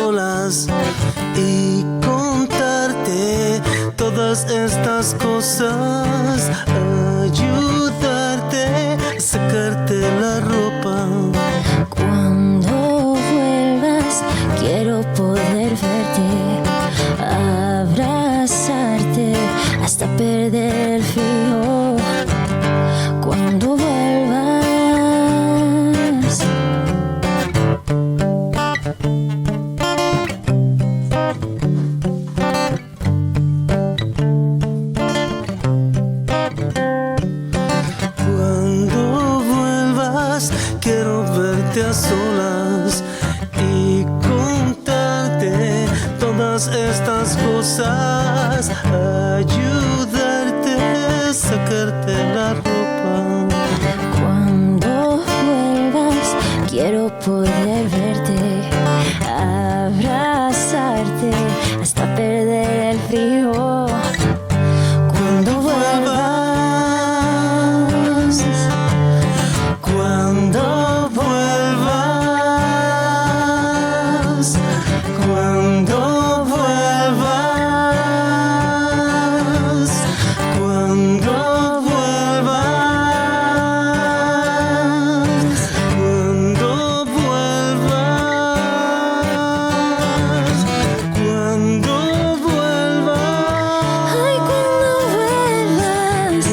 solas y contarte todas estas cosas, ayudarte a sacarte la ropa. Cuando vuelvas quiero poder verte, abrazarte hasta perder el frío. Cuando vuelvas, cuando vuelvas quiero verte a solas y contarte todas estas cosas, ayudarte a sacarte la ropa. cuando vuelvas quiero poder verte, abrazarte hasta perder el frío. Cuando vuelvas, Cuando vuelvas, cuando vuelvas, cuando vuelvas, cuando vuelvas, cuando vuelvas, ay, cuando vuelvas,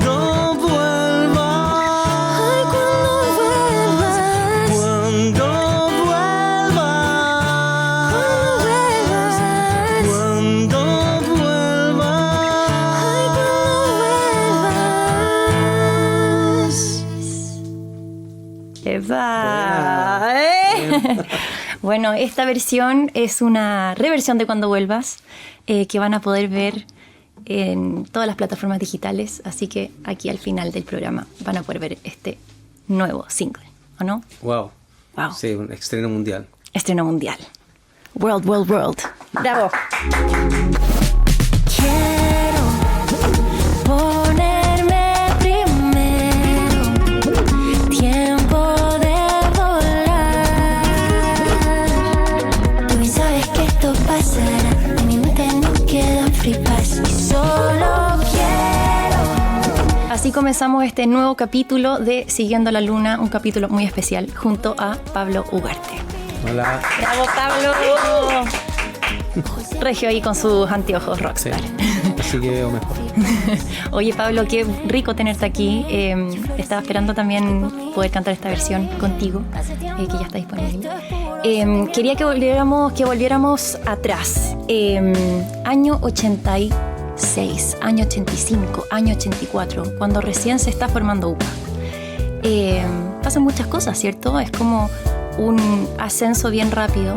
cuando vuelvas, ay, cuando vuelvas, cuando vuelvas, cuando vuelvas. ¡Epa! Bueno, esta versión es una reversión de Cuando Vuelvas, que van a poder ver en todas las plataformas digitales, así que aquí al final del programa van a poder ver este nuevo single, ¿o no? Wow. Wow. Sí, un estreno mundial. Estreno mundial. World, world, world. ¡Bravo! Quiero ponerme primero, tiempo de volar. Tú bien sabes que esto pasará, en mi mente no quedan free pass y solo quiero. Así comenzamos este nuevo capítulo de Siguiendo la Luna, un capítulo muy especial junto a Pablo Ugarte. Hola. ¡Bravo, Pablo! Regio ahí con sus anteojos Sí. rockstar. Así que veo mejor. Oye, Pablo, qué rico tenerte aquí. Estaba esperando también poder cantar esta versión contigo, que ya está disponible. Quería que volviéramos atrás. Año 86, año 85, año 84, cuando recién se está formando UPA. Pasan muchas cosas, ¿cierto? Es como un ascenso bien rápido,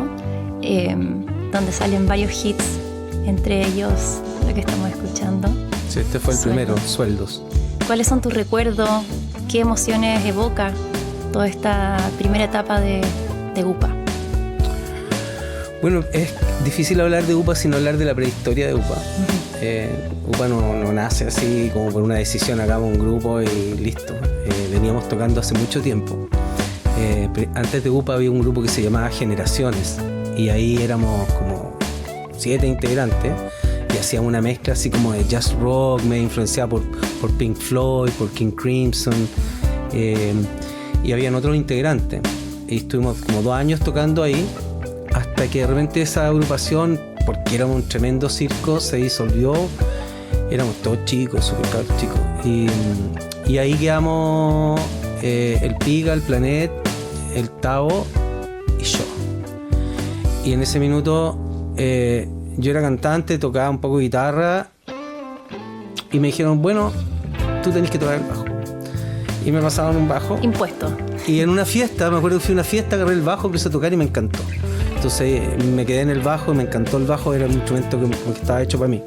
donde salen varios hits, entre ellos lo que estamos escuchando. Sí, este fue el Sueldos. primero, Sueldos. ¿Cuáles son tus recuerdos? ¿Qué emociones evoca toda esta primera etapa de UPA? Bueno, es difícil hablar de UPA sin hablar de la prehistoria de UPA. UPA no nace así como por una decisión, hagamos un grupo y listo. Veníamos tocando hace mucho tiempo. Antes de UPA había un grupo que se llamaba Generaciones y ahí éramos como 7 integrantes y hacíamos una mezcla así como de jazz rock, medio influenciada por Pink Floyd, por King Crimson, y habían otros integrantes y estuvimos como 2 años tocando ahí hasta que de repente esa agrupación, porque éramos un tremendo circo, se disolvió. Éramos todos chicos, súper cabros chicos, y ahí quedamos el Piga, el Planet, el Tavo y yo. Y en ese minuto yo era cantante, tocaba un poco de guitarra y me dijeron, bueno, tú tenés que tocar el bajo. Y me pasaban un bajo. Impuesto. Y en una fiesta, me acuerdo que fui a una fiesta, agarré el bajo, empecé a tocar y me encantó. Entonces me quedé en el bajo y me encantó el bajo, era un instrumento que estaba hecho para mí.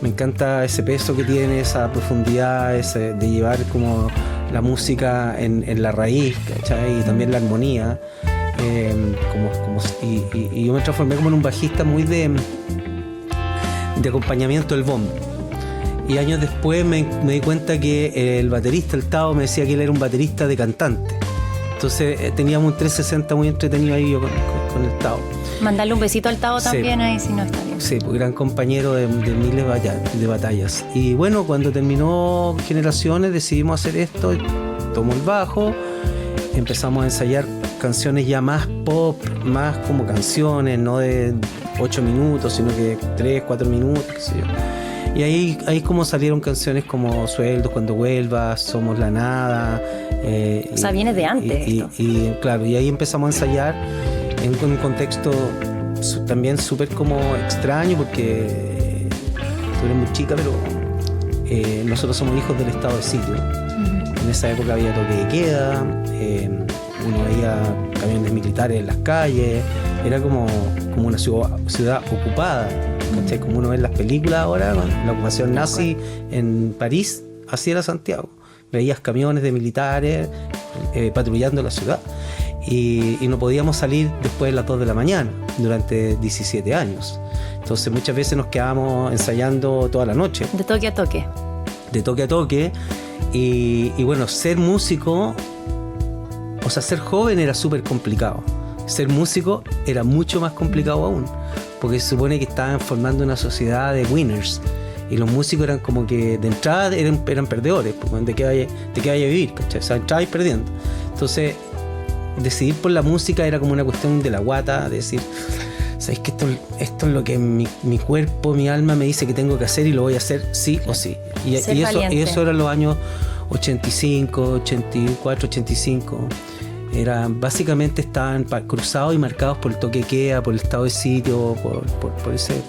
Me encanta ese peso que tiene, esa profundidad, de llevar como la música en la raíz, ¿cachai? Y también la armonía. Y yo me transformé como en un bajista muy de acompañamiento del bombo. Y años después me di cuenta que el baterista, el Tao, me decía que él era un baterista de cantante. Entonces teníamos un 360 muy entretenido ahí yo con el Tao. Mandarle un besito al Tao Sí. también ahí, si no está bien. Sí, pues, gran compañero de miles de batallas. Y bueno, cuando terminó Generaciones decidimos hacer esto, tomó el bajo, empezamos a ensayar canciones ya más pop, más como canciones, no de 8 minutos, sino que 3, 4 minutos, qué sé yo. Y ahí como salieron canciones como Sueldos cuando vuelvas, Somos la nada. O sea, viene de antes esto. Y claro, y ahí empezamos a ensayar en un contexto también súper como extraño, porque tú eres muy chica, pero nosotros somos hijos del estado de sitio. En esa época había toque de queda, uno veía camiones militares en las calles, era como una ciudad ocupada, ¿cachai? Como uno ve en las películas ahora, la ocupación nazi en París, así era Santiago. Veías camiones de militares patrullando la ciudad y no podíamos salir después de las 2 de la mañana durante 17 años. Entonces muchas veces nos quedábamos ensayando toda la noche. De toque a toque. De toque a toque. Y bueno, ser músico, o sea, ser joven era súper complicado. Ser músico era mucho más complicado aún, porque se supone que estaban formando una sociedad de winners. Y los músicos eran como que de entrada eran perdedores, porque ¿de qué vaya a vivir? ¿Cachai? O sea, entrabais perdiendo. Entonces, decidir por la música era como una cuestión de la guata, de decir, ¿sabéis que esto es lo que mi cuerpo, mi alma me dice que tengo que hacer y lo voy a hacer sí o sí? Y eso eran los años 85, 84, 85. Básicamente estaban cruzados y marcados por el toque de queda, por el estado de sitio,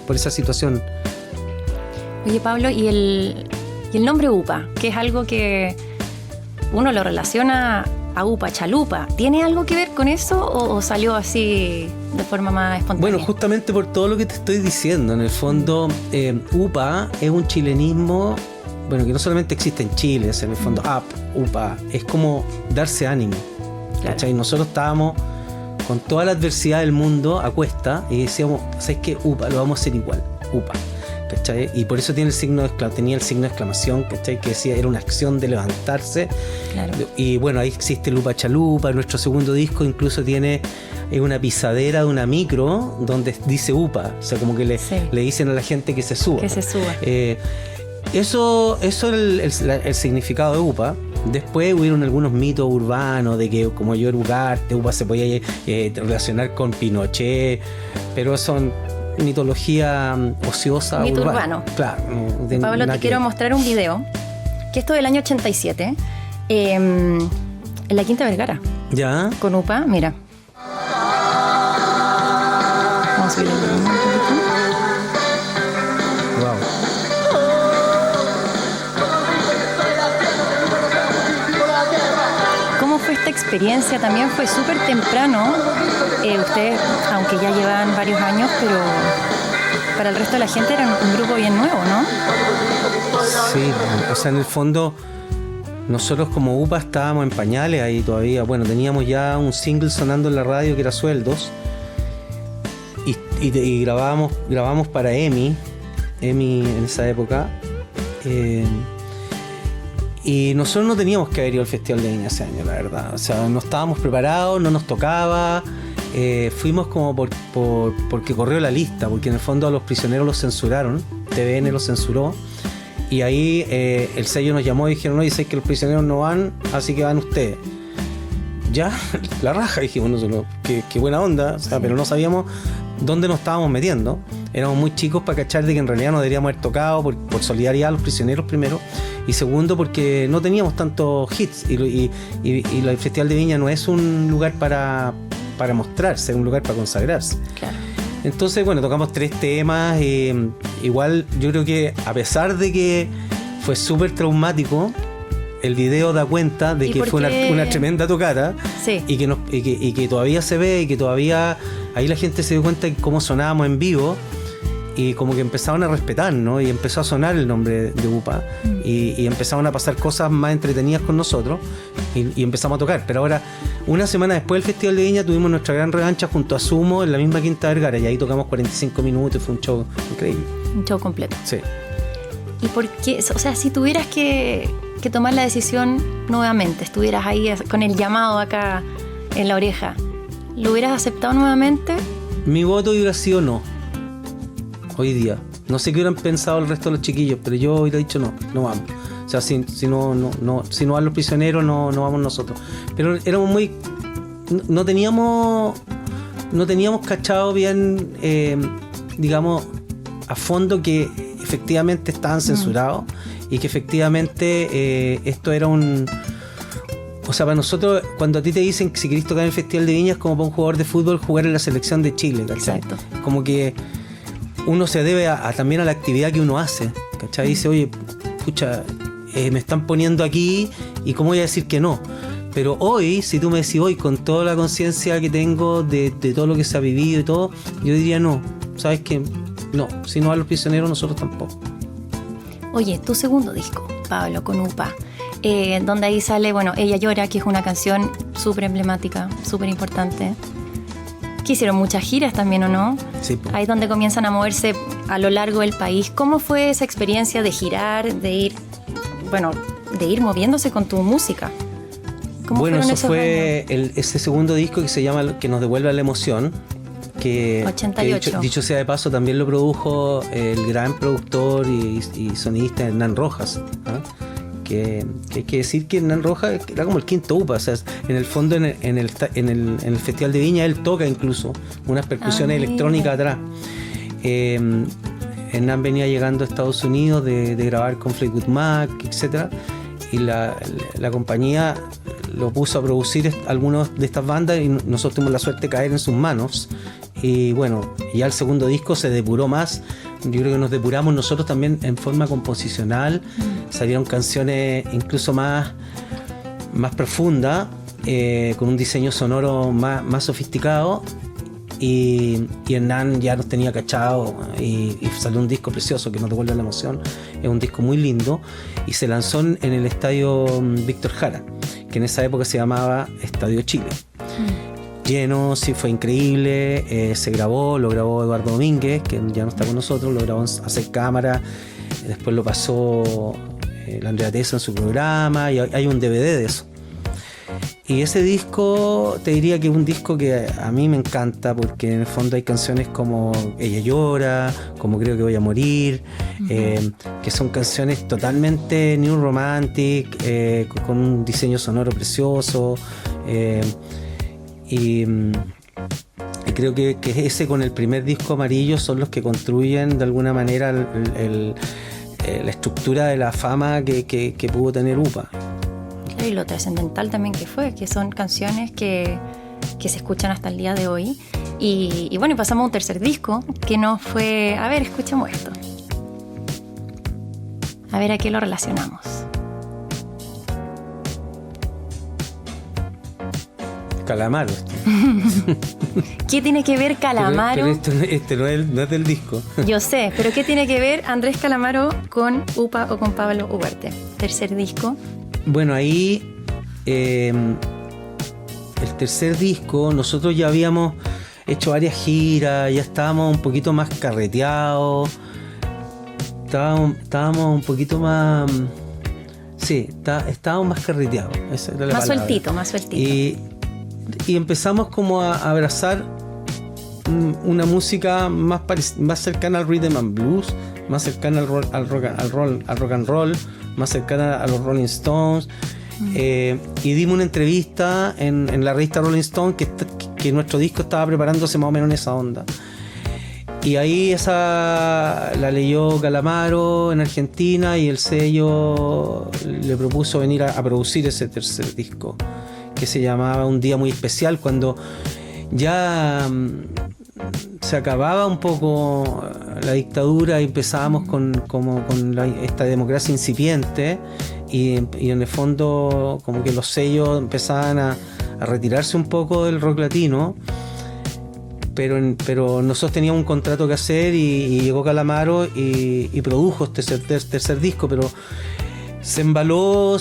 por esa situación. Oye, Pablo, ¿y el nombre UPA? Que es algo que uno lo relaciona a UPA, chalupa. ¿Tiene algo que ver con eso o salió así de forma más espontánea? Bueno, justamente por todo lo que te estoy diciendo. En el fondo, UPA es un chilenismo, bueno, que no solamente existe en Chile, es en el fondo UPA, es como darse ánimo. Claro. ¿Cachai? Nosotros estábamos con toda la adversidad del mundo a cuesta y decíamos, ¿sabes qué? UPA, lo vamos a hacer igual, UPA. ¿Cachai? Y por eso tenía el signo de exclamación, ¿cachai? Que decía, era una acción de levantarse. Claro. Y bueno, ahí existe Lupa Chalupa. Nuestro segundo disco incluso tiene una pisadera de una micro donde dice UPA, o sea, como que le dicen a la gente que se suba. Que se suba. Eso es el significado de UPA. Después hubieron algunos mitos urbanos de que como yo era Ugarte, UPA se podía relacionar con Pinochet, pero son mitología ociosa. Mito urbano. Claro. Pablo, te quiero mostrar un video, que esto del año 87, en la Quinta Vergara. ¿Ya? Con UPA, mira. Vamos a subir el volumen un poquito. Wow. ¿Cómo fue esta experiencia? También fue súper temprano. Ustedes, aunque ya llevan varios años, pero para el resto de la gente era un grupo bien nuevo, ¿no? Sí, o sea, en el fondo nosotros como UPA estábamos en pañales ahí todavía. Bueno, teníamos ya un single sonando en la radio que era Sueldos y grabábamos para EMI en esa época. Y nosotros no teníamos que haber ido al Festival de Viña ese año, la verdad. O sea, no estábamos preparados, no nos tocaba. Fuimos como porque corrió la lista, porque en el fondo a Los Prisioneros los censuraron, TVN los censuró. Y ahí el sello nos llamó y dijeron, no, dice que Los Prisioneros no van, así que van ustedes. Ya, la raja, dijimos nosotros, qué buena onda, o sea, pero no sabíamos dónde nos estábamos metiendo. Éramos muy chicos para cachar de que en realidad no deberíamos haber tocado por solidaridad a Los Prisioneros primero, y segundo porque no teníamos tantos hits y el Festival de Viña no es un lugar para mostrarse, es un lugar para consagrarse. Claro. Entonces, bueno, tocamos 3 temas. Igual yo creo que a pesar de que fue súper traumático, el video da cuenta de que fue una tremenda tocata. Sí. y que todavía se ve y que todavía ahí la gente se dio cuenta de cómo sonábamos en vivo y como que empezaron a respetarnos y empezó a sonar el nombre de UPA y empezaron a pasar cosas más entretenidas con nosotros y empezamos a tocar. Pero ahora, una semana después del Festival de Viña, tuvimos nuestra gran revancha junto a Sumo en la misma Quinta Vergara y ahí tocamos 45 minutos y fue un show increíble. Un show completo. Sí. ¿Y por qué? O sea, si tuvieras que tomar la decisión nuevamente, estuvieras ahí con el llamado acá en la oreja, ¿Lo hubieras aceptado nuevamente? Mi voto hubiera sido no. Hoy día. No sé qué hubieran pensado el resto de los chiquillos, pero yo hubiera dicho no vamos. O sea, si no van los prisioneros, no vamos nosotros. Pero éramos muy... No teníamos cachado bien, digamos, a fondo que efectivamente estaban censurados y que efectivamente esto era un... O sea, para nosotros, cuando a ti te dicen que si querés tocar en el Festival de Viña es como para un jugador de fútbol jugar en la selección de Chile, ¿cachai? Exacto. Como que uno se debe también a la actividad que uno hace, ¿cachai? Dice, oye, escucha, me están poniendo aquí y ¿cómo voy a decir que no? Pero hoy, si tú me decís hoy, con toda la conciencia que tengo de todo lo que se ha vivido y todo, yo diría no, ¿sabes qué? No, si no van los prisioneros, nosotros tampoco. Oye, tu segundo disco, Pablo, con UPA, donde ahí sale, bueno, Ella Llora, que es una canción súper emblemática, súper importante. Que hicieron muchas giras también, ¿o no? Sí. Ahí es donde comienzan a moverse a lo largo del país. ¿Cómo fue esa experiencia de girar, de ir moviéndose con tu música? Bueno, eso fue ese segundo disco que se llama Que nos devuelva la emoción, que 88. Que dicho sea de paso también lo produjo el gran productor y sonidista Hernán Rojas, ¿eh? Que hay que decir que Hernán Rojas era como el quinto UPA, o sea, en el fondo en el Festival de Viña él toca incluso unas percusiones electrónicas atrás. Hernán venía llegando a Estados Unidos de grabar con Fleetwood Mac, etcétera, y la compañía lo puso a producir algunas de estas bandas y nosotros tuvimos la suerte de caer en sus manos. Y bueno, ya el segundo disco se depuró más. Yo creo que nos depuramos nosotros también en forma composicional. Salieron canciones incluso más profundas, con un diseño sonoro más sofisticado. Y Hernán ya nos tenía cachado y salió un disco precioso que nos devuelve la emoción. Es un disco muy lindo y se lanzó en el estadio Víctor Jara, que en esa época se llamaba Estadio Chile. Lleno, sí, fue increíble. Lo grabó Eduardo Domínguez, que ya no está con nosotros, lo grabó a 6 cámaras, después lo pasó la Andrea Tesa en su programa y hay un DVD de eso. Y ese disco, te diría que es un disco que a mí me encanta porque en el fondo hay canciones como Ella Llora, como Creo que voy a morir, que son canciones totalmente new romantic, con un diseño sonoro precioso. Y creo que ese con el primer disco Amarillo son los que construyen de alguna manera la estructura de la fama que pudo tener UPA. Y lo trascendental también que fue, que son canciones que se escuchan hasta el día de hoy. Y bueno, pasamos a un tercer disco que no fue... A ver, escuchemos esto. A ver a qué lo relacionamos. Calamaro. ¿Qué tiene que ver Calamaro? Pero este no es del disco. Yo sé, pero ¿qué tiene que ver Andrés Calamaro con UPA o con Pablo Ugarte? Tercer disco. Bueno, ahí el tercer disco nosotros ya habíamos hecho varias giras, ya estábamos un poquito más carreteados, estábamos un poquito más... Sí, estábamos más carreteados. Esa era la más palabra. Más sueltito. Y empezamos como a abrazar una música más cercana al rhythm and blues, más cercana al rock and roll, más cercana a los Rolling Stones. Y dimos una entrevista en la revista Rolling Stone que nuestro disco estaba preparándose más o menos en esa onda. Y ahí la leyó Calamaro en Argentina y el sello le propuso venir a producir ese tercer disco, que se llamaba Un Día Muy Especial, cuando ya se acababa un poco la dictadura y empezábamos con esta democracia incipiente y en el fondo como que los sellos empezaban a retirarse un poco del rock latino, pero nosotros teníamos un contrato que hacer y llegó Calamaro y produjo este tercer disco, pero se embaló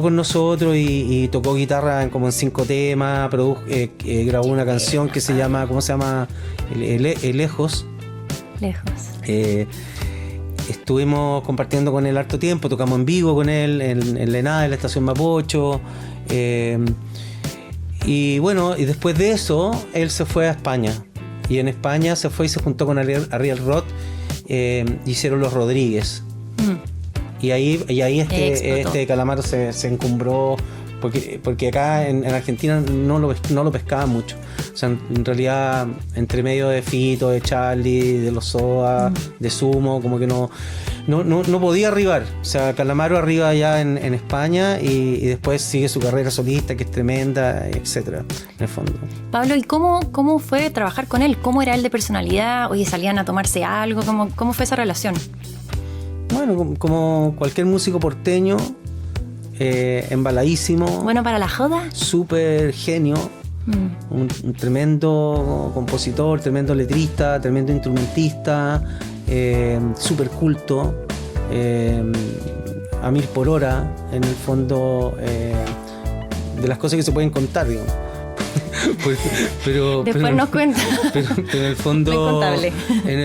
con nosotros y tocó guitarra como en 5 temas, grabó una canción que se llama, ¿cómo se llama? Lejos. Estuvimos compartiendo con él harto tiempo, tocamos en vivo con él en la ENADE, en la estación Mapocho, Y bueno, y después de eso, él se fue a España. Y en España se fue y se juntó con Ariel Roth. Hicieron Los Rodríguez. Y ahí este Calamaro se encumbró. Porque acá en Argentina no lo pescaban mucho. O sea, en realidad, entre medio de Fito, de Charlie, de Los Soda, de Sumo, como que no podía arribar. O sea, Calamaro arriba allá en España y después sigue su carrera solista, que es tremenda, etcétera, en el fondo. Pablo, ¿y cómo fue trabajar con él? ¿Cómo era él de personalidad? Oye, ¿salían a tomarse algo? ¿Cómo fue esa relación? Bueno, como cualquier músico porteño, embaladísimo. Bueno, para la joda. Súper genio. Un tremendo compositor, tremendo letrista, tremendo instrumentista, súper culto, a 1000 por hora, en el fondo, de las cosas que se pueden contar, digamos. Después nos cuenta. Pero en el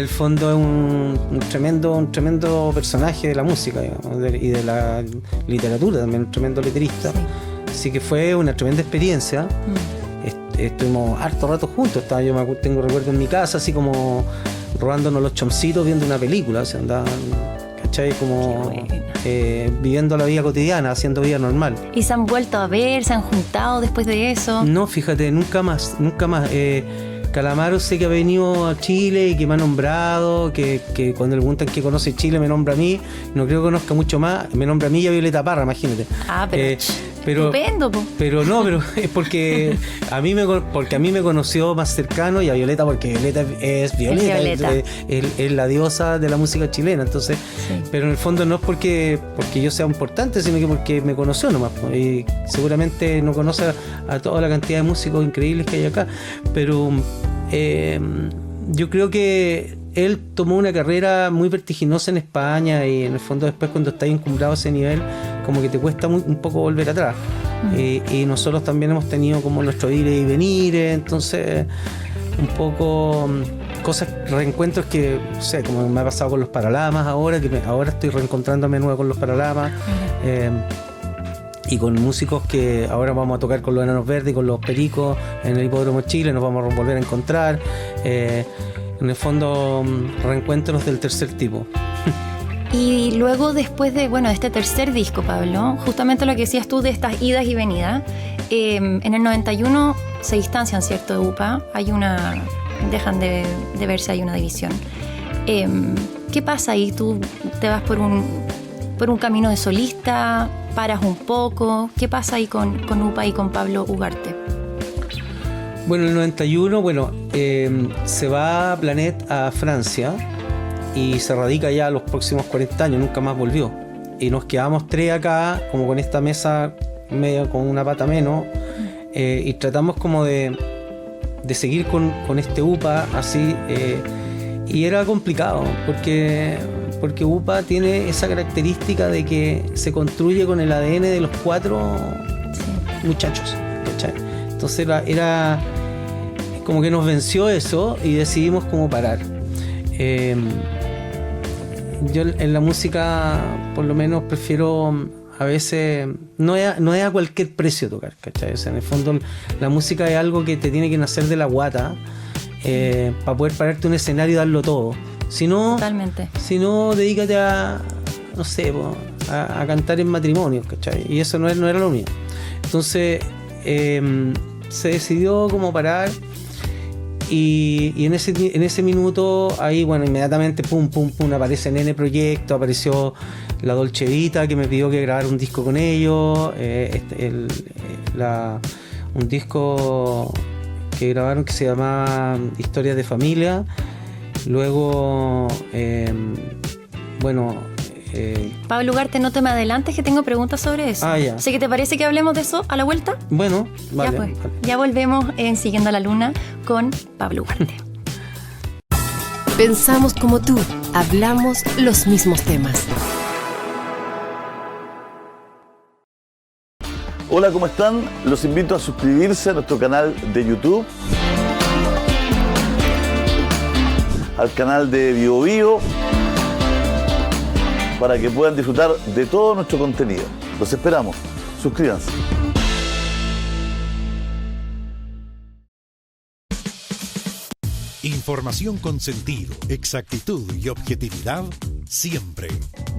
fondo es un tremendo personaje de la música, digamos, y de la literatura también, un tremendo letrista. Sí. Así que fue una tremenda experiencia. Estuvimos harto rato juntos. Tengo recuerdo en mi casa, así como robándonos los chomcitos viendo una película. O sea, andaban, ¿cachai? Como viviendo la vida cotidiana, haciendo vida normal. ¿Y se han vuelto a ver? ¿Se han juntado después de eso? No, fíjate, nunca más. Calamaro sé que ha venido a Chile y que me ha nombrado, que cuando le preguntan qué conoce Chile me nombra a mí. No creo que conozca mucho más. Me nombra a mí y a Violeta Parra, imagínate. Pero estupendo, po. Pero es porque a mí me conoció más cercano, y a Violeta porque Violeta es Violeta. Es la diosa de la música chilena. Entonces, sí. Pero en el fondo no es porque yo sea importante, sino que porque me conoció nomás. Y seguramente no conoce a toda la cantidad de músicos increíbles que hay acá. Pero yo creo que él tomó una carrera muy vertiginosa en España, y en el fondo después, cuando estás encumbrado a ese nivel, como que te cuesta un poco volver atrás. Y nosotros también hemos tenido como nuestro ir y venir, entonces un poco reencuentros que, no sé, como me ha pasado con los Paralamas ahora, ahora estoy reencontrándome nuevo con los Paralamas. Y con músicos que ahora vamos a tocar con los Enanos Verdes y con los Pericos en el Hipódromo Chile, nos vamos a volver a encontrar. En el fondo, reencuentros del tercer tipo. Y luego, después de este tercer disco, Pablo, justamente lo que decías tú de estas idas y venidas, en el 91 se distancian, ¿cierto?, de UPA. Dejan de verse, hay una división. ¿Qué pasa ahí? ¿Tú te vas por un camino de solista? ¿Paras un poco? ¿Qué pasa ahí con UPA y con Pablo Ugarte? Bueno, en el 91, se va Planet a Francia y se radica ya los próximos 40 años, nunca más volvió. Y nos quedamos 3 acá, como con esta mesa medio con una pata menos, y tratamos como de seguir con este UPA así, y era complicado, porque UPA tiene esa característica de que se construye con el ADN de los 4 muchachos, ¿cachai? Entonces era como que nos venció eso y decidimos como parar. Yo en la música, por lo menos, prefiero a veces, no es a cualquier precio tocar, ¿cachai? O sea, en el fondo la música es algo que te tiene que nacer de la guata, para poder pararte un escenario y darlo todo. Totalmente. Si no, dedícate a, no sé, a cantar en matrimonios, ¿cachai? Y eso no era lo mío. Entonces, se decidió como parar, y en ese minuto, ahí, inmediatamente, pum, aparece Nene Proyecto, apareció la Dolce Vita, que me pidió que grabara un disco con ellos, un disco que grabaron que se llamaba Historias de Familia. Luego, Pablo Ugarte, no te me adelantes, que tengo preguntas sobre eso. Ya. Así que, ¿te parece que hablemos de eso a la vuelta? Bueno, vale. Ya, pues. Ya volvemos en Siguiendo la Luna con Pablo Ugarte. Pensamos como tú, hablamos los mismos temas. Hola, ¿cómo están? Los invito a suscribirse a nuestro canal de YouTube, al canal de BioBio, para que puedan disfrutar de todo nuestro contenido. Los esperamos. Suscríbanse. Información con sentido, exactitud y objetividad siempre.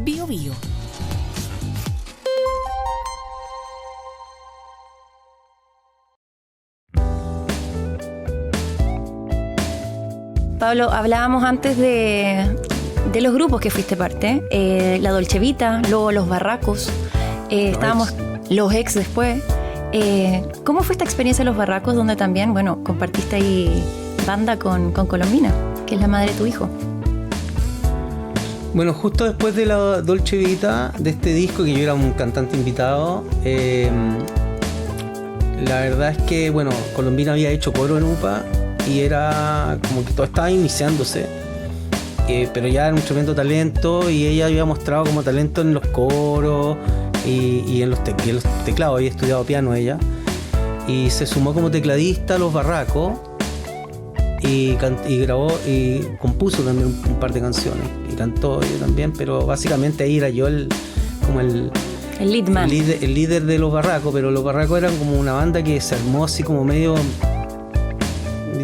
Bio Bio. Pablo, hablábamos antes de los grupos que fuiste parte, la Dolce Vita, luego los Barracos, estábamos los ex después. ¿Cómo fue esta experiencia de los Barracos, donde también, bueno, compartiste ahí banda con Colombina, que es la madre de tu hijo? Bueno, justo después de la Dolce Vita, de este disco, que yo era un cantante invitado, la verdad es que, bueno, Colombina había hecho coro en UPA y era como que todo estaba iniciándose, pero ya era un tremendo talento y ella había mostrado como talento en los coros y en los teclados. Había estudiado piano ella y se sumó como tecladista a los Barracos y grabó y compuso también un par de canciones y cantó ella también, pero básicamente ahí era yo el lead man, el líder de los Barracos. Pero los Barracos eran como una banda que se armó así como media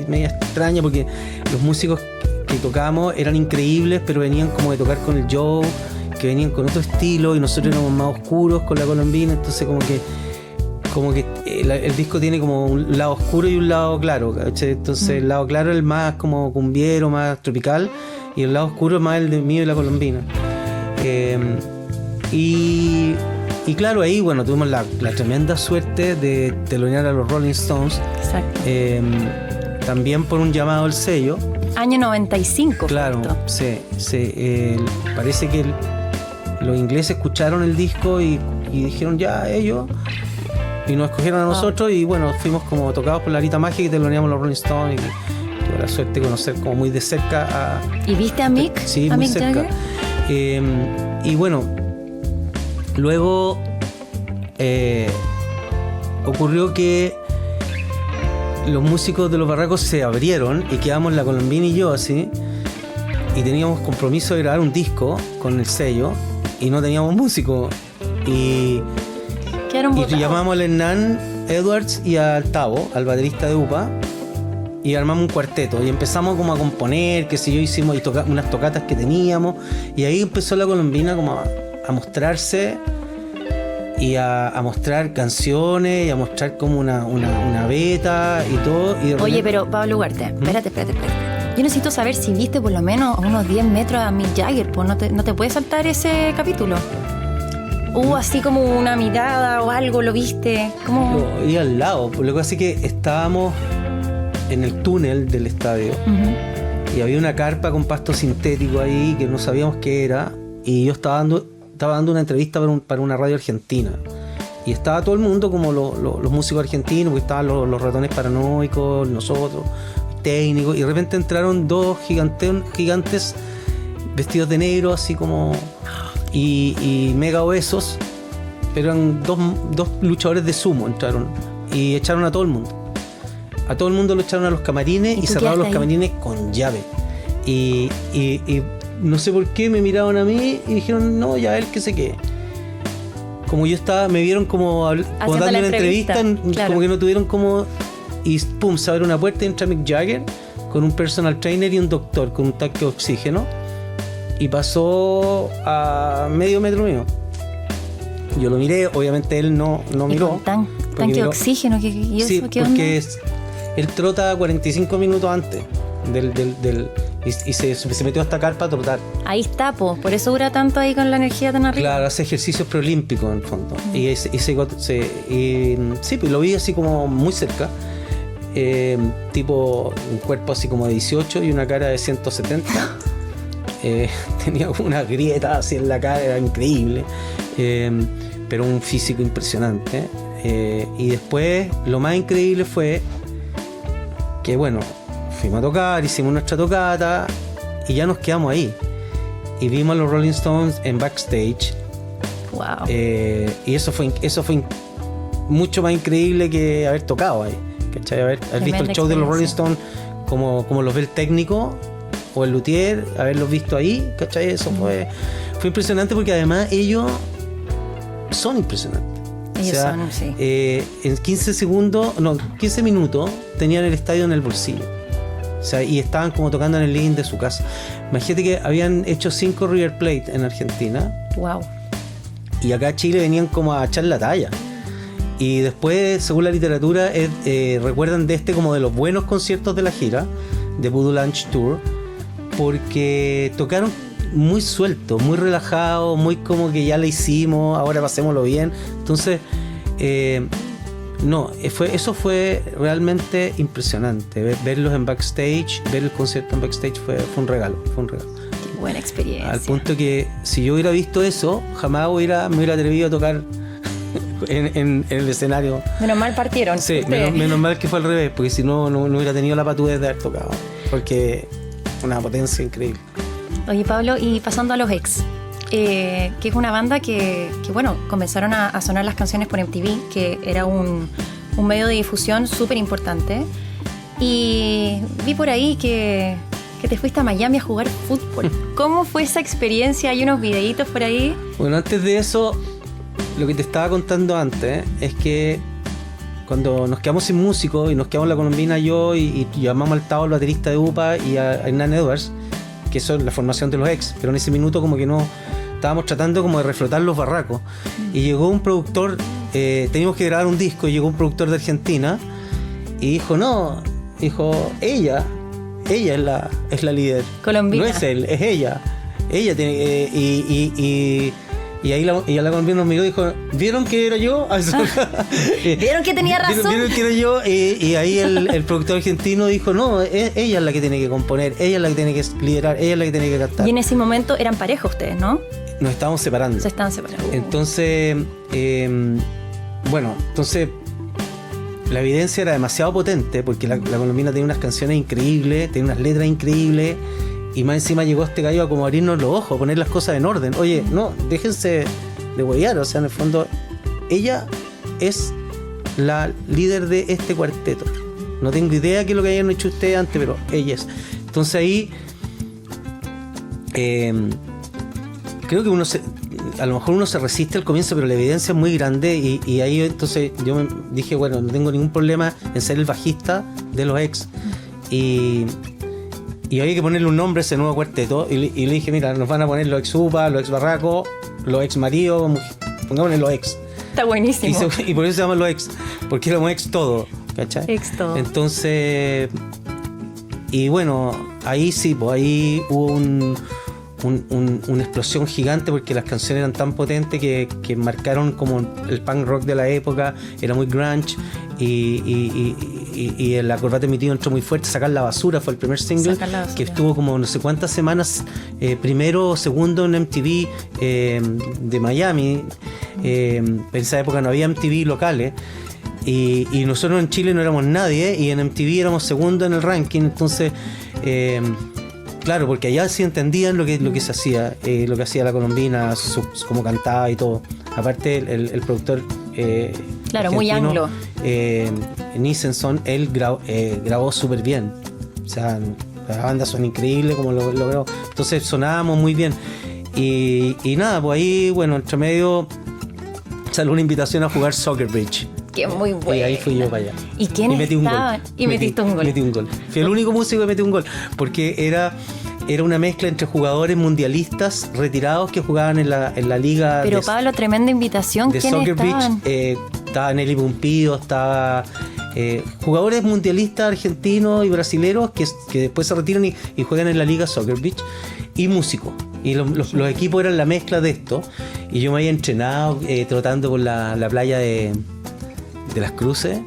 extraña, porque los músicos que tocábamos eran increíbles, pero venían como de tocar con el Joe, que venían con otro estilo, y nosotros éramos más oscuros con la Colombina. Entonces como que el disco tiene como un lado oscuro y un lado claro, ¿cachai? Entonces el lado claro es el más como cumbiero, más tropical, y el lado oscuro es más el de mío y la Colombina. Y claro, ahí bueno, tuvimos la tremenda suerte de telonear a los Rolling Stones. Exacto. También por un llamado del sello. Año 95. Claro, sí. Parece que los ingleses escucharon el disco y dijeron ya ellos, y nos escogieron a nosotros. Y bueno, fuimos como tocados por la varita mágica y teloneamos los Rolling Stones, y tuve la suerte de conocer como muy de cerca a... ¿Y viste a Mick? Sí, ¿A muy Mick cerca. Y bueno, luego ocurrió que los músicos de los Barracos se abrieron y quedamos la Colombina y yo así, y teníamos compromiso de grabar un disco con el sello y no teníamos músico, y llamamos al Hernán Edwards y al Tavo, al baterista de UPA, y armamos un cuarteto y empezamos como a componer, qué sé yo, hicimos unas tocatas que teníamos, y ahí empezó la Colombina como a mostrarse y a mostrar canciones y a mostrar como una beta y todo. Y oye, pero Pablo Ugarte, espérate. Yo necesito saber si viste por lo menos a unos 10 metros a Mick Jagger, pues no te puedes saltar ese capítulo. Así como una mirada o algo, ¿lo viste? ¿Cómo? Y al lado, lo que pasa es que estábamos en el túnel del estadio, y había una carpa con pasto sintético ahí que no sabíamos qué era, y yo estaba dando una entrevista para una radio argentina, y estaba todo el mundo como los músicos argentinos, porque estaban los ratones paranoicos, nosotros, técnicos, y de repente entraron dos gigantes vestidos de negro, así como y mega obesos, pero eran dos luchadores de sumo. Entraron y echaron a todo el mundo. A todo el mundo lo echaron a los camarines y cerraron los camarines con llave. Y no sé por qué me miraron a mí y dijeron, no, ya él que se quede. Como yo estaba, me vieron como dando una entrevista, claro. Como que no tuvieron como... Y pum, se abre una puerta y entra Mick Jagger con un personal trainer y un doctor con un tanque de oxígeno, y pasó a medio metro mío. Yo lo miré, obviamente él no miró. ¿Tanque de oxígeno? ¿Y eso, sí, qué porque onda? Él trota 45 minutos antes y se metió a esta carpa a trotar. Ahí está, por eso dura tanto ahí con la energía tan arriba. Claro, hace ejercicios preolímpicos en el fondo. Y sí, pues lo vi así como muy cerca. Tipo un cuerpo así como de 18 y una cara de 170. Tenía una grieta así en la cara, era increíble, pero un físico impresionante. Y después lo más increíble fue que bueno, fuimos a tocar, hicimos nuestra tocata y ya nos quedamos ahí y vimos a los Rolling Stones en backstage. Wow. Y eso fue mucho más increíble que haber tocado ahí, ¿cachai? Haber visto el show de los Rolling Stones como los ve el técnico o el luthier, haberlos visto ahí, ¿cachai? Eso fue impresionante, porque además ellos son impresionantes. Ellos son, sí. En 15 minutos tenían el estadio en el bolsillo. O O sea, y estaban como tocando en el living de su casa. Imagínate que habían hecho 5 River Plate en Argentina. Wow. Y acá a Chile venían como a echar la talla. Y después, según la literatura, recuerdan de como de los buenos conciertos de la gira, de Voodoo Lounge Tour, porque tocaron muy suelto, muy relajado, muy como que ya la hicimos, ahora pasémoslo bien. Entonces, eso fue realmente impresionante. Verlos en backstage, ver el concierto en backstage fue un regalo. Qué buena experiencia. Al punto que si yo hubiera visto eso, jamás me hubiera atrevido a tocar en el escenario. Menos mal partieron. Sí, menos mal que fue al revés, porque si no hubiera tenido la patudez de haber tocado. Porque una potencia increíble. Oye, Pablo, y pasando a los Ex, que es una banda que bueno, comenzaron a sonar las canciones por MTV, que era un medio de difusión súper importante. Y vi por ahí que te fuiste a Miami a jugar fútbol. ¿Cómo fue esa experiencia? Hay unos videitos por ahí. Bueno, antes de eso, lo que te estaba contando antes es que cuando nos quedamos sin músicos y nos quedamos la Colombina, yo y llamamos al Tao, el baterista de UPA, y a Hernán Edwards, que eso es la formación de los Ex, pero en ese minuto como que no estábamos tratando como de reflotar los barracos. Y llegó un productor, teníamos que grabar un disco, y llegó un productor de Argentina y dijo, ella es la líder. Colombina. No es él, es ella. Ella tiene y ahí la colombiana nos miró y dijo, ¿vieron que era yo? ¿Vieron que tenía razón? ¿Vieron que era yo? Y ahí el productor argentino dijo, no, ella es la que tiene que componer, ella es la que tiene que liderar, ella es la que tiene que cantar. Y en ese momento eran pareja ustedes, ¿no? Nos estábamos separando. Se estaban separando. Entonces, la evidencia era demasiado potente, porque la colombina tenía unas canciones increíbles, tenía unas letras increíbles, y más encima llegó este gallo a como abrirnos los ojos, a poner las cosas en orden. Oye, no, déjense de huevear, o sea, en el fondo, ella es la líder de este cuarteto. No tengo idea qué es lo que hayan hecho ustedes antes, pero ella es. Entonces ahí, creo que a lo mejor uno se resiste al comienzo, pero la evidencia es muy grande, y ahí entonces yo me dije, bueno, no tengo ningún problema en ser el bajista de los Ex. Y había que ponerle un nombre a ese nuevo cuarteto, y le dije, mira, nos van a poner los Ex UPA, los Ex Barraco, los Ex Marido, pongámosle los Ex. Está buenísimo. Y por eso se llaman los Ex, porque éramos Ex todo, ¿cachai? Ex todo. Entonces, y bueno, ahí sí, pues ahí hubo una explosión gigante, porque las canciones eran tan potentes que marcaron como el punk rock de la época. Era muy grunge, y la Corbata Emitido entró muy fuerte. Sacar la basura fue el primer single, que estuvo como no sé cuántas semanas, primero o segundo en MTV de Miami. En esa época no había MTV locales, y nosotros en Chile no éramos nadie, y en MTV éramos segundo en el ranking. Entonces, claro, porque allá sí entendían lo que se hacía, lo que hacía la colombina, cómo cantaba y todo. Aparte, el productor claro, muy anglo. Nissenson, él grabó súper bien. O sea, la banda suena increíble como lo grabó. Entonces sonábamos muy bien. Y nada, pues ahí, bueno, entre medio salió una invitación a jugar Soccer Bridge. Que muy bueno. Y ahí fui yo para allá. ¿Y quiénes metí un estaban? gol. Y metiste un gol. Metí un gol. Fui el único músico que metí un gol. Porque era una mezcla entre jugadores mundialistas retirados que jugaban en la liga. Pero Pablo, tremenda invitación. De ¿Quiénes Soccer estaban? Bridge. Estaba Nelly Pumpido, estaba jugadores mundialistas argentinos y brasileros que después se retiran y juegan en la liga Soccer Beach, y músicos. Y los equipos eran la mezcla de esto. Y yo me había entrenado trotando por la playa de Las Cruces.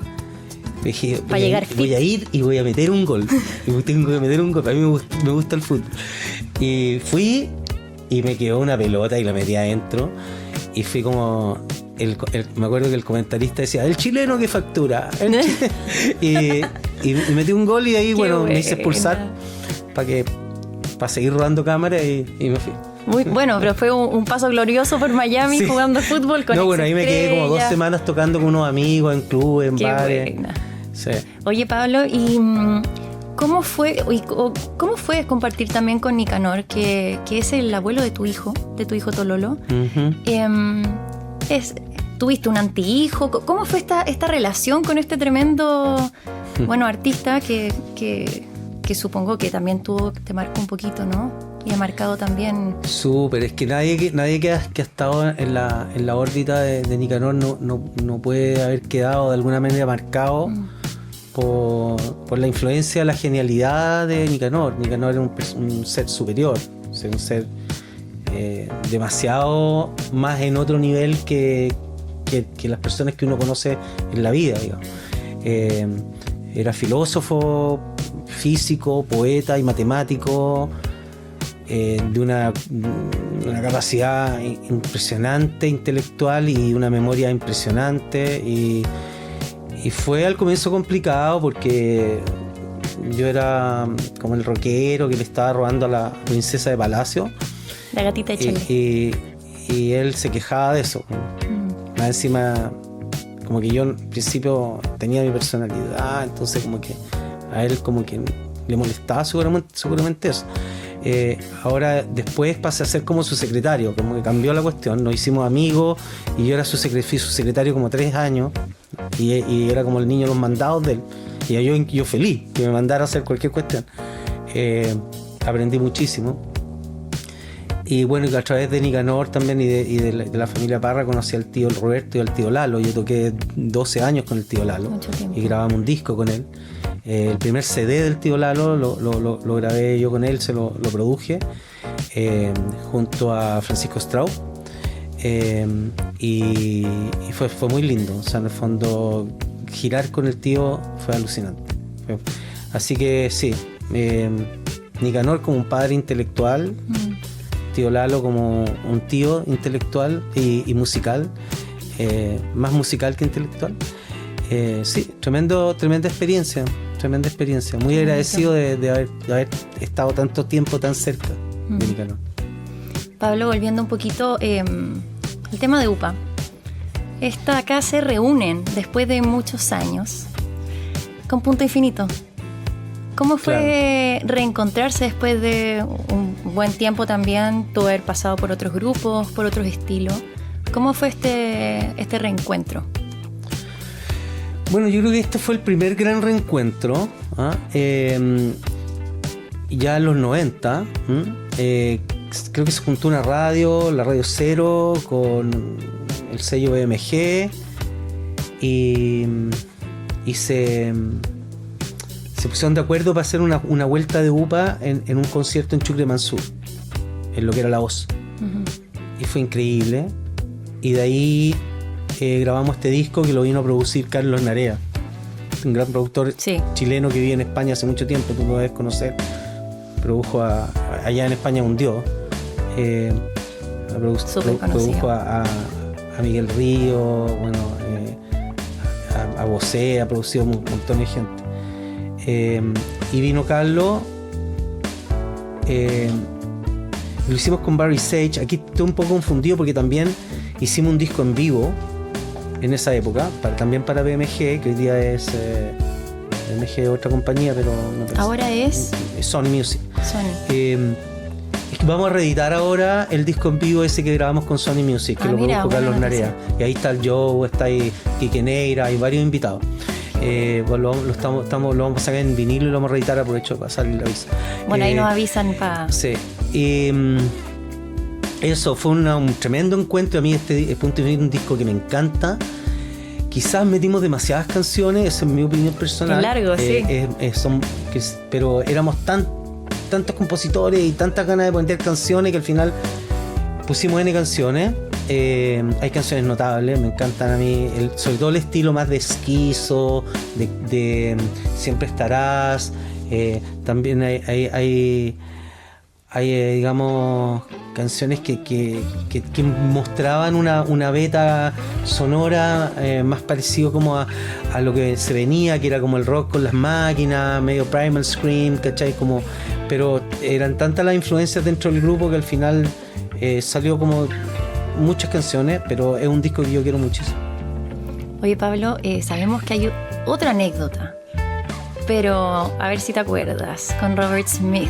Dije, voy a ir y voy a meter un gol. Y tengo que meter un gol. A mí me gusta el fútbol. Y fui y me quedó una pelota y la metí adentro. Y fui como... me acuerdo que el comentarista decía, el chileno que factura. Y metí un gol, y ahí, bueno, me hice expulsar para seguir rodando cámara, y me fui. Muy bueno, pero fue un paso glorioso por Miami, sí, jugando fútbol con bueno, ahí me quedé como 2 semanas tocando con unos amigos en clubes, en bares. Buena. Sí. Oye, Pablo, ¿y cómo fue compartir también con Nicanor, que es el abuelo de tu hijo Tololo? Uh-huh. ¿Tuviste un antihijo? ¿Cómo fue esta relación con este tremendo artista que que supongo que también te marcó un poquito, ¿no? Y ha marcado también... Súper, es que nadie que ha estado en la órbita de Nicanor no puede haber quedado de alguna manera marcado por la influencia, la genialidad de Nicanor. Nicanor era un ser superior, un ser demasiado más en otro nivel que las personas que uno conoce en la vida, digamos. Era filósofo, físico, poeta y matemático, de una capacidad impresionante intelectual y una memoria impresionante, y fue al comienzo complicado porque yo era como el rockero que le estaba robando a la princesa de Palacio, La gatita de Chile. y él se quejaba de eso. Más encima, como que yo en principio tenía mi personalidad, entonces como que a él como que le molestaba seguramente eso. Ahora después pasé a ser como su secretario, como que cambió la cuestión, nos hicimos amigos y yo era fui su secretario como 3 años y era como el niño de los mandados de él, y yo feliz que me mandara a hacer cualquier cuestión. Aprendí muchísimo. Y bueno, a través de Nicanor también y de la familia Parra conocí al tío Roberto y al tío Lalo. Yo toqué 12 años con el tío Lalo. Mucho tiempo. Y grabamos un disco con él. El primer CD del tío Lalo lo grabé yo con él, se lo produje junto a Francisco Straub. Y fue muy lindo. O sea, en el fondo, girar con el tío fue alucinante. Así que sí, Nicanor como un padre intelectual. Tío Lalo como un tío intelectual y musical, más musical que intelectual. Sí, tremenda experiencia. Muy agradecido de haber estado tanto tiempo tan cerca de Nicanor. Pablo, volviendo un poquito, el tema de UPA. Acá se reúnen después de muchos años con Punto Infinito. ¿Cómo fue reencontrarse después de un buen tiempo también? Tú haber pasado por otros grupos, por otros estilos. ¿Cómo fue este reencuentro? Bueno, yo creo que este fue el primer gran reencuentro, ya en los 90. Creo que se juntó una radio, la Radio Cero, con el sello BMG y se pusieron de acuerdo para hacer una vuelta de UPA en un concierto en Chucre Mansur, en lo que era La Voz. Y fue increíble. Y de ahí grabamos este disco que lo vino a producir Carlos Narea, un gran productor chileno que vive en España hace mucho tiempo, tú lo debes conocer. Produjo allá en España un dios. Produjo a Miguel Río, bueno, a Bosé, ha producido un montón de gente. Y vino Carlos, lo hicimos con Barry Sage. Aquí estoy un poco confundido porque también hicimos un disco en vivo en esa época, también para BMG, que hoy día es BMG es otra compañía, pero no pensé. Ahora es Sony Music. Sony. Vamos a reeditar ahora el disco en vivo ese que grabamos con Sony Music, que lo produjo Carlos Narea. Y ahí está el Joe, está ahí Quique Neira, hay varios invitados. Lo vamos a sacar en vinilo y lo vamos a reeditar, aprovecho para pasarle el aviso. Bueno, ahí nos avisan para... Sí. Eso fue un tremendo encuentro. A mí Punto Infinito es un disco que me encanta. Quizás metimos demasiadas canciones, esa es mi opinión personal. Es largo, sí. Pero éramos tantos compositores y tantas ganas de poner canciones que al final pusimos N canciones. Hay canciones notables, me encantan a mí, sobre todo el estilo más de esquizo, de Siempre Estarás. También hay digamos, canciones que mostraban una beta sonora más parecido como a lo que se venía, que era como el rock con las máquinas, medio Primal Scream, ¿cachai? Pero eran tantas las influencias dentro del grupo que al final salió como muchas canciones, pero es un disco que yo quiero muchísimo. Oye, Pablo, sabemos que hay otra anécdota, pero a ver si te acuerdas, con Robert Smith,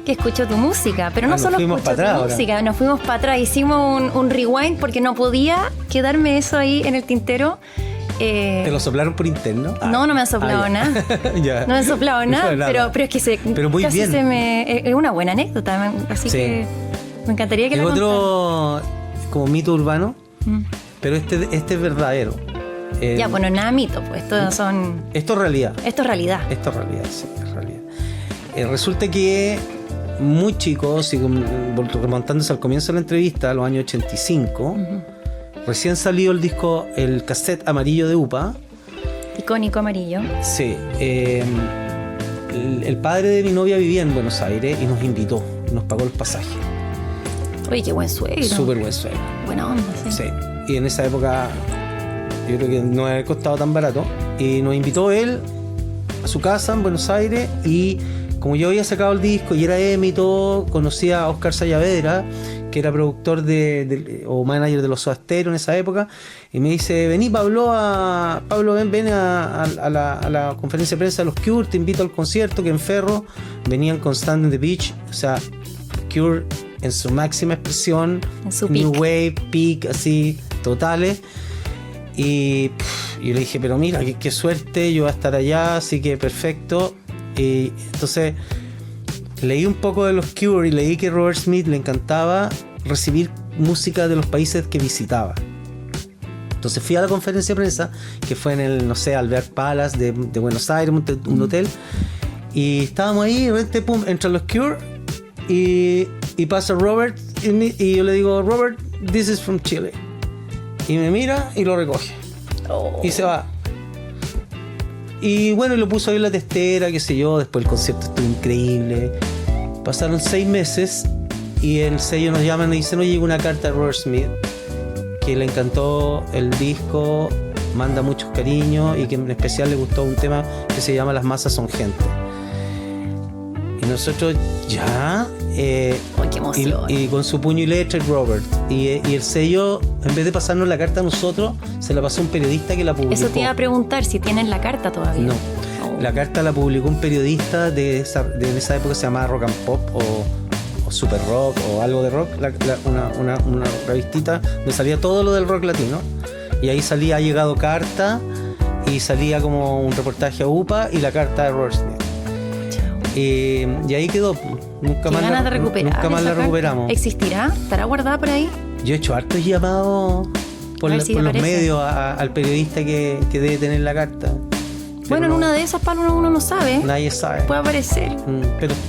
que escuchó tu música, pero no solo escuchó tu música, nos fuimos para atrás, hicimos un rewind porque no podía quedarme eso ahí en el tintero. ¿Te lo soplaron por interno? No, no me han soplado nada. Ya. No me han soplado nada, nada. pero es que Pero muy casi bien. es una buena anécdota, así Sí. que me encantaría que Es la contara. otro como mito urbano, pero este es verdadero. Ya, bueno, nada mito, pues esto es realidad. Esto es realidad, sí, es realidad. Resulta que muy chicos, y remontándose al comienzo de la entrevista, a los años 85, recién salió el disco, el cassette amarillo de UPA. Icónico amarillo. Sí. El padre de mi novia vivía en Buenos Aires y nos invitó, nos pagó el pasaje. Oye, qué buen suegro. Súper buen suegro. Buena onda, sí. Sí. Y en esa época yo creo que no había costado tan barato. Y nos invitó él a su casa en Buenos Aires, y como yo había sacado el disco y era EMI y todo, conocía a Oscar Sayavedra, que era productor o manager de los Soda Stereo en esa época, y me dice: vení Pablo, ven a la conferencia de prensa de los Cure, te invito al concierto, que en Ferro venían con Stand in the Beach, o sea, Cure en su máxima expresión, En su New peak. Wave, peak, así, totales. Y yo le dije: pero mira, qué suerte, yo voy a estar allá, así que perfecto. Y entonces leí un poco de los Cure y leí que Robert Smith le encantaba recibir música de los países que visitaba. Entonces fui a la conferencia de prensa, que fue en el, no sé, Alvear Palace de Buenos Aires, un hotel, y estábamos ahí, y de repente, pum, entran los Cure, y pasa Robert, y yo le digo: Robert, this is from Chile. Y me mira y lo recoge. Y se va. Y bueno, y lo puso ahí en la testera, qué sé yo. Después el concierto estuvo increíble. Pasaron 6 meses y el sello nos llaman y dicen: oye, llegó una carta de Robert Smith que le encantó el disco, manda muchos cariños, y que en especial le gustó un tema que se llama Las masas son gente. Y nosotros, ya. Ay, qué emoción. Y con su puño y letra, Robert. Y el sello, en vez de pasarnos la carta a nosotros, se la pasó un periodista que la publicó. Eso te iba a preguntar, si tienen la carta todavía. No. Oh. La carta la publicó un periodista de esa época, se llamaba Rock and Pop o Super Rock o algo de rock, una revistita donde salía todo lo del rock latino. Y ahí salía: ha llegado carta, y salía como un reportaje a UPA y la carta de Robert Smith. Y ahí quedó. Nunca Qué más ganas de recuperar nunca más esa la carta. recuperamos. ¿Existirá? ¿Estará guardada por ahí? Yo he hecho hartos llamados por A ver los si aparece. medios al periodista que debe tener la carta. Pero Bueno, en no, una de esas, Pablo, uno no sabe. nadie sabe. Puede aparecer.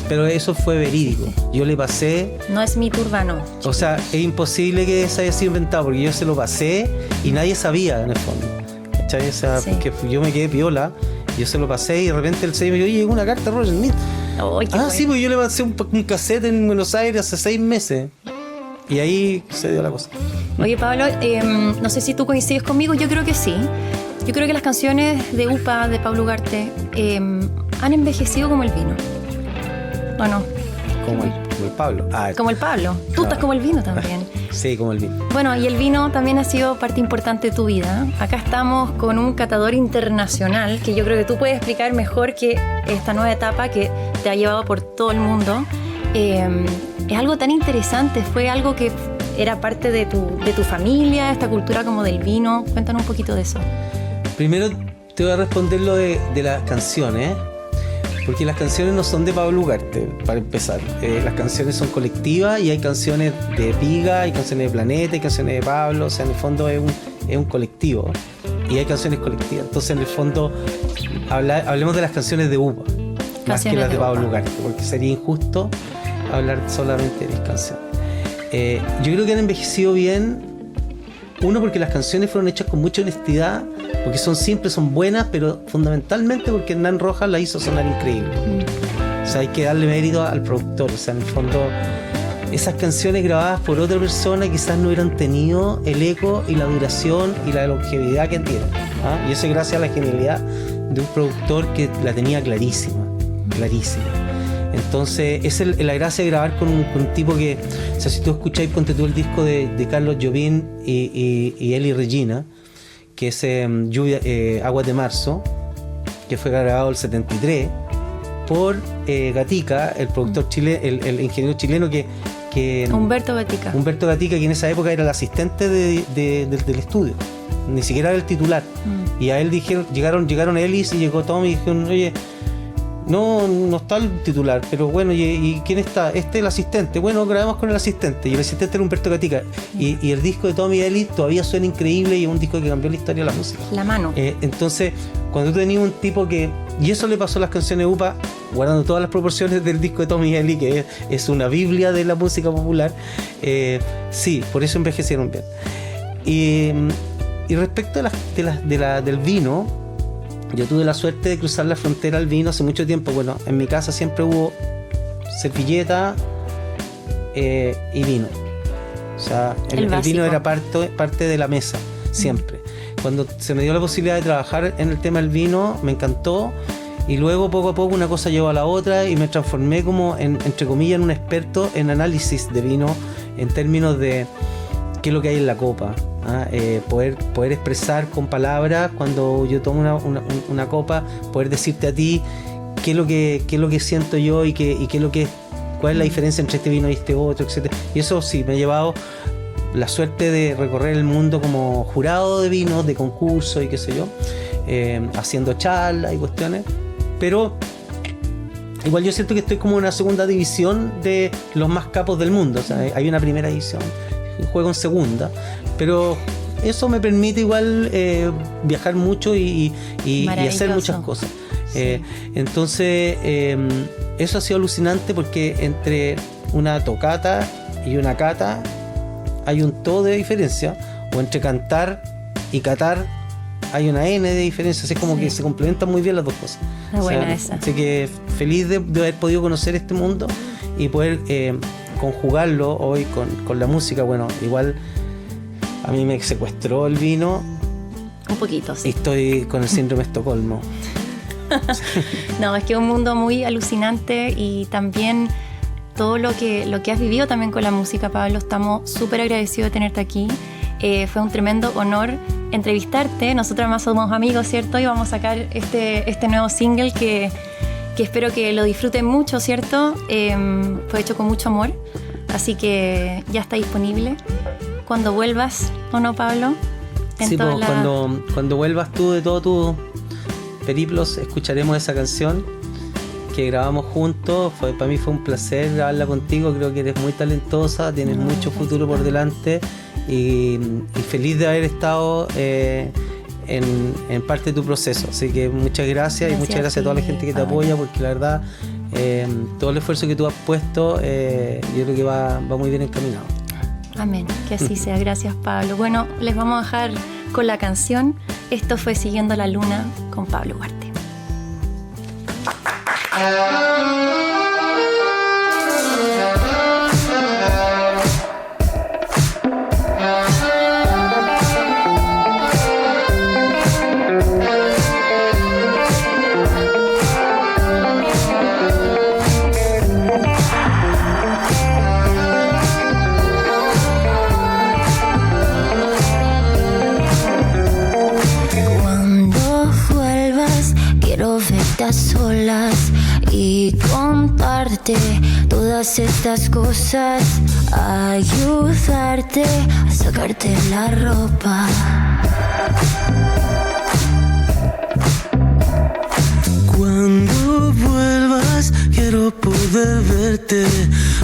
Pero eso fue verídico. Yo le pasé. No es mito urbano. O sea, es imposible que eso haya sido inventado, porque yo se lo pasé y nadie sabía, en el fondo. ¿Cachai? O sea, Sí. porque yo me quedé piola, yo se lo pasé y de repente el sello me dijo: oye, llegó una carta a Robert Smith. Ay, qué Sí, bueno. pues yo le pasé un cassette en Buenos Aires hace 6 meses. Y ahí se dio la cosa. Oye, Pablo, no sé si tú coincides conmigo, yo creo que sí. Yo creo que las canciones de UPA, de Pablo Ugarte, han envejecido como el vino. ¿O no? Como el Pablo. Como el Pablo. Tú Claro. estás como el vino también. Sí, como el vino. Bueno, y el vino también ha sido parte importante de tu vida. Acá estamos con un catador internacional que yo creo que tú puedes explicar mejor que esta nueva etapa que te ha llevado por todo el mundo. Es algo tan interesante, fue algo que era parte de tu familia, esta cultura como del vino. Cuéntanos un poquito de eso. Primero te voy a responder lo de las canciones, porque las canciones no son de Pablo Ugarte, para empezar. Las canciones son colectivas y hay canciones de Piga, hay canciones de Planeta, hay canciones de Pablo, o sea, en el fondo es un colectivo y hay canciones colectivas. Entonces, en el fondo, hablemos de las canciones de UPA, más que las de Pablo UPA. Ugarte, porque sería injusto hablar solamente de mis canciones. Yo creo que han envejecido bien. Uno, porque las canciones fueron hechas con mucha honestidad, porque son simples, son buenas, pero fundamentalmente porque Hernán Rojas la hizo sonar increíble. O sea, hay que darle mérito al productor. O sea, en el fondo, esas canciones grabadas por otra persona quizás no hubieran tenido el eco y la duración y la longevidad que tienen. Y eso es gracias a la genialidad de un productor que la tenía clarísima. Entonces, esa es la gracia de grabar con un tipo que, o sea, si tú escucháis, ponte tú el disco de Carlos Jobim y Eli Regina, que es Aguas de Marzo, que fue grabado el 73 por Gatica, el productor chileno, el ingeniero chileno que Humberto Gatica. Humberto Gatica, que en esa época era el asistente del estudio, ni siquiera era el titular. Y a él llegaron Ellis y llegó Tommy y dijeron, oye, no está el titular, pero bueno, ¿y quién está? Este es el asistente. Bueno, grabamos con el asistente. Y el asistente era Humberto Gatica. Y el disco de Tommy Ellis todavía suena increíble y es un disco que cambió la historia de la música. La mano. Entonces, cuando tú tenías un tipo que... Y eso le pasó a las canciones de UPA, guardando todas las proporciones del disco de Tommy Ellis, que es una biblia de la música popular. Sí, por eso envejecieron bien. Y respecto del vino, yo tuve la suerte de cruzar la frontera al vino hace mucho tiempo. Bueno, en mi casa siempre hubo servilleta y vino. O sea, el vino era parte de la mesa, siempre. Cuando se me dio la posibilidad de trabajar en el tema del vino, me encantó. Y luego, poco a poco, una cosa llevó a la otra y me transformé como, entre comillas, en un experto en análisis de vino, en términos de qué es lo que hay en la copa. Poder expresar con palabras cuando yo tomo una copa, poder decirte a ti qué es lo que siento yo y cuál es la diferencia entre este vino y este otro, etc. Y eso sí, me ha llevado la suerte de recorrer el mundo como jurado de vinos, de concursos y qué sé yo, haciendo charlas y cuestiones, pero igual yo siento que estoy como en una segunda división de los más capos del mundo. O sea, hay una primera división, juego en segunda, pero eso me permite igual viajar mucho y hacer muchas cosas. Sí. Entonces eso ha sido alucinante, porque entre una tocata y una cata hay un todo de diferencia, o entre cantar y catar hay una N de diferencia. Así como que se complementan muy bien las dos cosas. Buena esa. Así que feliz de haber podido conocer este mundo y poder conjugarlo hoy con la música. Bueno, igual a mí me secuestró el vino. Un poquito, sí. Y estoy con el síndrome de Estocolmo. No, es que es un mundo muy alucinante, y también todo lo que has vivido también con la música, Pablo. Estamos súper agradecidos de tenerte aquí. Fue un tremendo honor entrevistarte. Nosotros además somos amigos, ¿cierto? Y vamos a sacar este nuevo single que espero que lo disfruten mucho, ¿cierto? Fue hecho con mucho amor, así que ya está disponible. Cuando vuelvas, ¿o no, Pablo? Sí, cuando vuelvas tú de todos tus periplos, escucharemos esa canción que grabamos juntos. Para mí fue un placer grabarla contigo. Creo que eres muy talentosa, tienes mucho futuro por delante, y feliz de haber estado en parte de tu proceso. Así que muchas gracias y muchas gracias a toda la gente que te apoya, porque la verdad todo el esfuerzo que tú has puesto yo creo que va muy bien encaminado. Amén, que así sea. Gracias, Pablo. Bueno, les vamos a dejar con la canción. Esto fue Siguiendo la Luna con Pablo Ugarte. A solas y contarte todas estas cosas, ayudarte a sacarte la ropa. Cuando vuelvas quiero poder verte,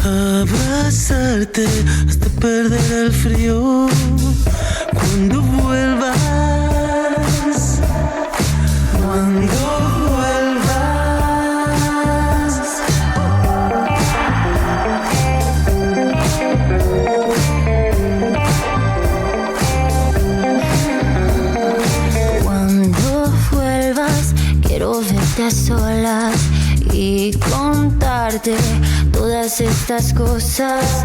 abrazarte hasta perder el frío. Cuando vuelvas, a solas y contarte todas estas cosas,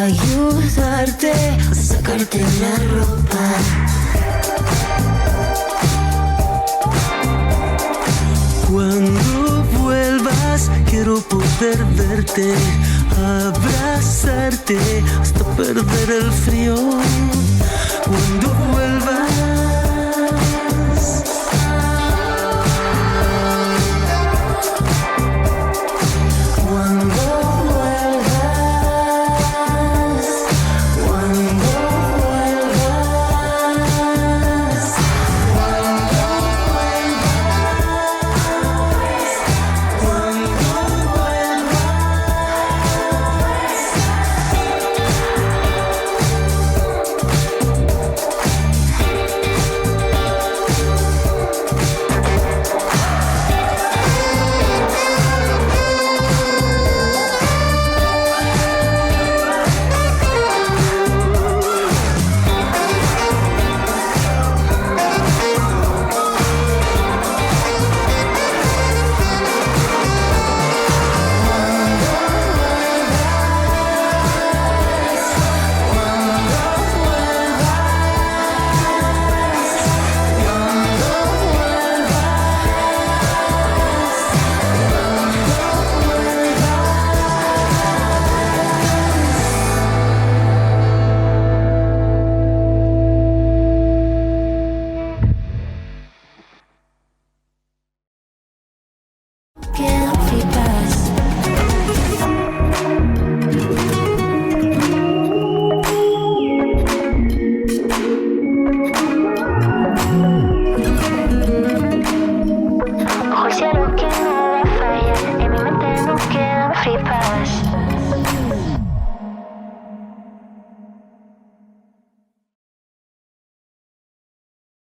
ayudarte a sacarte la ropa. Cuando vuelvas quiero poder verte, abrazarte hasta perder el frío. Cuando vuelvas